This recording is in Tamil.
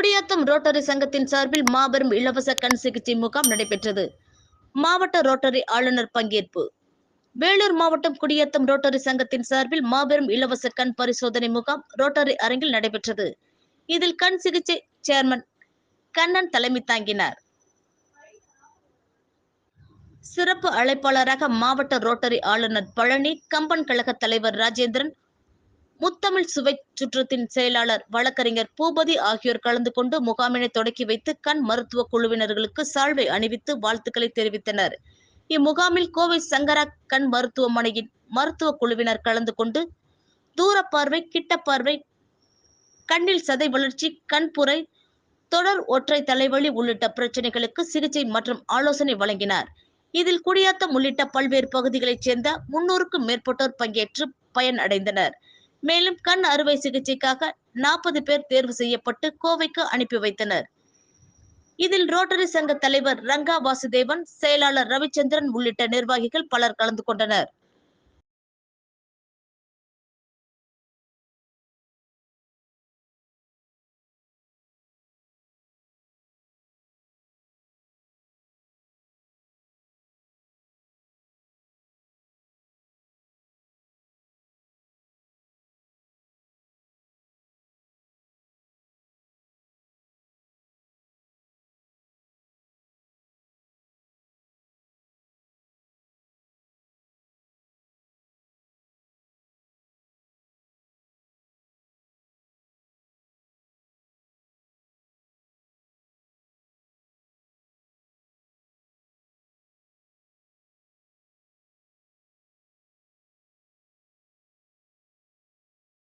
குடியாத்தம் ரோட்டரி சங்கத்தின் சார்பில் மாபெரும் இலவச கண் சிகிச்சை முகாம் நடைபெற்றது. மாவட்ட ரோட்டரி ஆளுநர் பங்கேற்பு. வேலூர் மாவட்டம் குடியாத்தம் ரோட்டரி சங்கத்தின் சார்பில் மாபெரும் இலவச கண் பரிசோதனை முகாம் ரோட்டரி அரங்கில் நடைபெற்றது. இதில் கண் சிகிச்சை சேர்மன் கண்ணன் தலைமை தாங்கினார். சிறப்பு அழைப்பாளராக மாவட்ட ரோட்டரி ஆளுநர் பழனி, கம்பன் கழக தலைவர் ராஜேந்திரன், முத்தமிழ் சுவை சுற்றத்தின் செயலாளர் வழக்கறிஞர் பூபதி ஆகியோர் கலந்து கொண்டு முகாமினை தொடக்கி வைத்து கண் மருத்துவ குழுவினர்களுக்கு சால்வை அணிவித்து வாழ்த்துக்களை தெரிவித்தனர். இம்முகாமில் கோவை சங்கரா கண் மருத்துவமனையின் மருத்துவ குழுவினர் கலந்து கொண்டு தூரப்பார்வை, கிட்டப்பார்வை, கண்ணில் சதை வளர்ச்சி, கண்புரை, தொடர் ஒற்றை தலைவலி உள்ளிட்ட பிரச்சனைகளுக்கு சிகிச்சை மற்றும் ஆலோசனை வழங்கினார். இதில் குடியாத்தம் உள்ளிட்ட பல்வேறு பகுதிகளைச் சேர்ந்த 300க்கும் மேற்பட்டோர் பங்கேற்று பயன் அடைந்தனர். மேலும் கண் அறுவை சிகிச்சைக்காக 40 பேர் தேர்வு செய்யப்பட்டு கோவைக்கு அனுப்பி வைத்தனர். இதில் ரோட்டரி சங்க தலைவர் ரங்கா வாசுதேவன், செயலாளர் ரவிச்சந்திரன் உள்ளிட்ட நிர்வாகிகள் பலர் கலந்து கொண்டனர்.